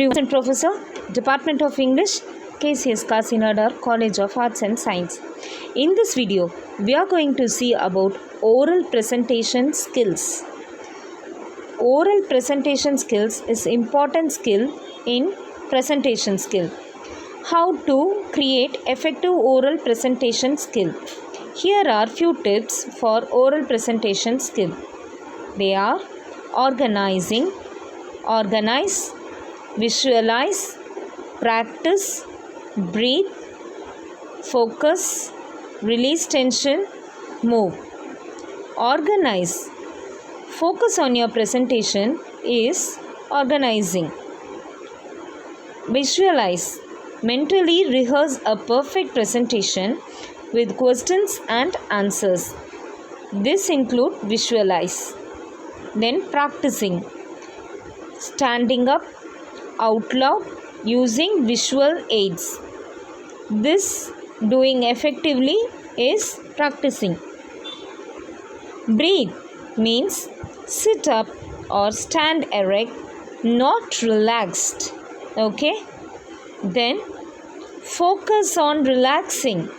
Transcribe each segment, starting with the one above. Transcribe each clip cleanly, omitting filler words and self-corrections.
Assistant Professor, Department of English, KCS Kasinadar College of Arts and Science. In this video, we are going to see about oral presentation skills. Oral presentation skills is important skill in presentation skill. How to create effective oral presentation skill. Here are few tips for oral presentation skill. They are organize, visualize, practice, breathe, focus, release tension, move. Organize. Focus on your presentation is organizing. Visualize. Mentally rehearse a perfect presentation with questions and answers. This include visualize. Then practicing. Standing up out loud using visual aids. This doing effectively is practicing. Breathe means sit up or stand erect, not relaxed. Okay? Then focus on relaxing.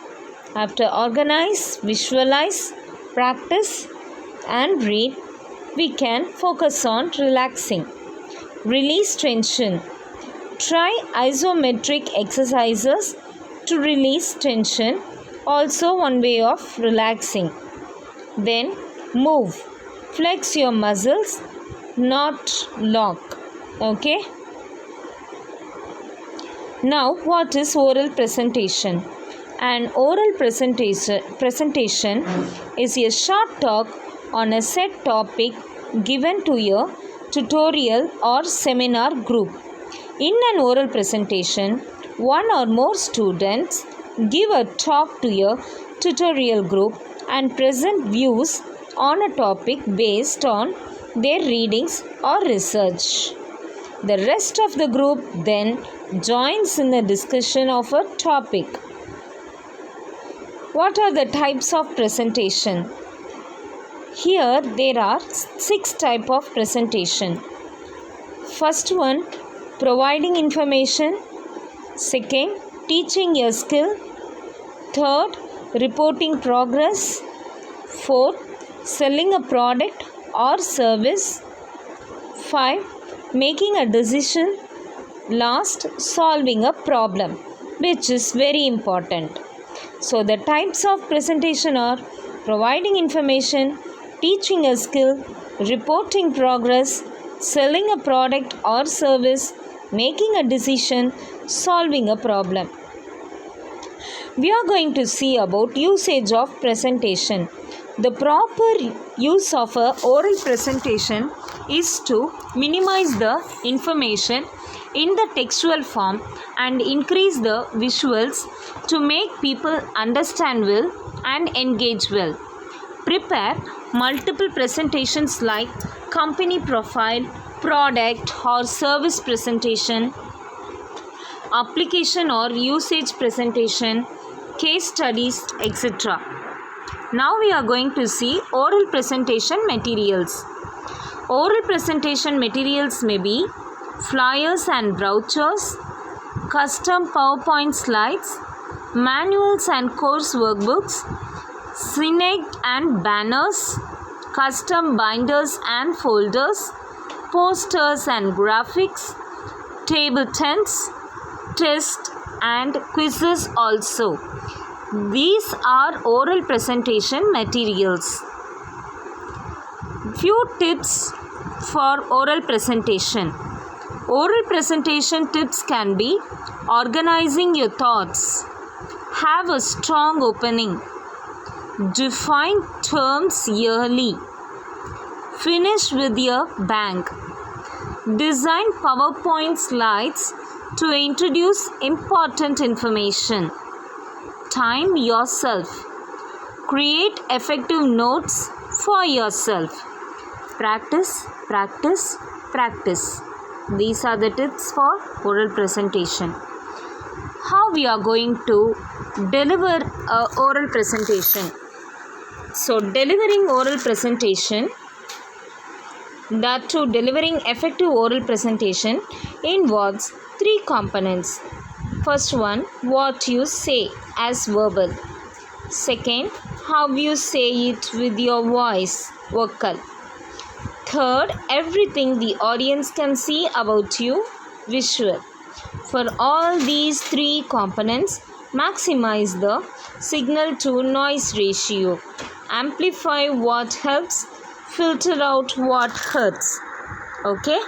After organize, visualize, practice and breathe, we can focus on relaxing. Release tension. Try isometric exercises to release tension, also one way of relaxing. Then move. Flex your muscles, not lock. Okay? Now, what is oral presentation? An oral presentation is a short talk on a set topic given to a tutorial or seminar group. In an oral presentation, one or more students give a talk to a tutorial group and present views on a topic based on their readings or research. The rest of the group then joins in the discussion of a topic. What are the types of presentation? Here there are 6 types of presentation. First one, providing information. Second, teaching a skill. Third, reporting progress. Fourth, selling a product or service. 5, making a decision. Last, solving a problem, which is very important. So the types of presentation are providing information, teaching a skill, reporting progress, selling a product or service, making a decision, solving a problem. We are going to see about usage of presentation. The proper use of a oral presentation is to minimize the information in the textual form and increase the visuals to make people understand well and engage well. Prepare multiple presentations like company profile, product or service presentation, application or usage presentation, case studies, etc. Now we are going to see oral presentation materials. Oral presentation materials may be flyers and brochures, custom PowerPoint slides, manuals and course workbooks, signage and banners, custom binders and folders, posters and graphics, table tents, tests and quizzes also. These are oral presentation materials. Few tips for oral presentation. Oral presentation tips can be organizing your thoughts, have a strong opening, define terms yearly, finish with your bang, design PowerPoint slides to introduce important information, time yourself, create effective notes for yourself, practice, practice, practice. These are the tips for oral presentation. How we are going to deliver a oral presentation? So delivering oral presentation, that too delivering effective oral presentation, involves three components. First one, what you say as verbal. Second, how you say it with your voice, vocal. Third, everything the audience can see about you, visual. For all these three components, maximize the signal to noise ratio. Amplify what helps, filter out what hurts. Okay?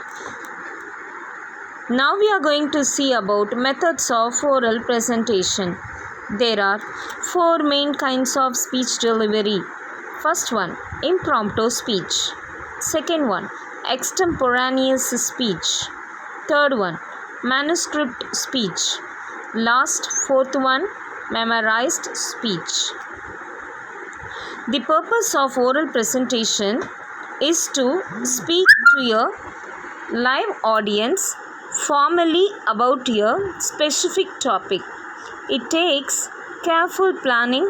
Now we are going to see about methods of oral presentation. There are four main kinds of speech delivery. First one, impromptu speech. Second one, extemporaneous speech. Third one, manuscript speech. Last, fourth one, memorized speech. The purpose of oral presentation is to speak to a live audience formally about a specific topic. It takes careful planning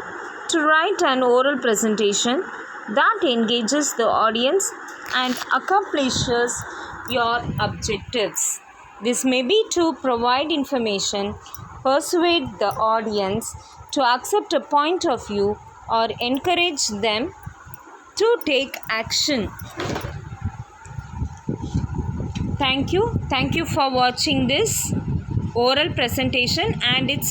to write an oral presentation that engages the audience and accomplishes your objectives. This may be to provide information, persuade the audience to accept a point of view, or encourage them to take action. Thank you for watching this oral presentation and its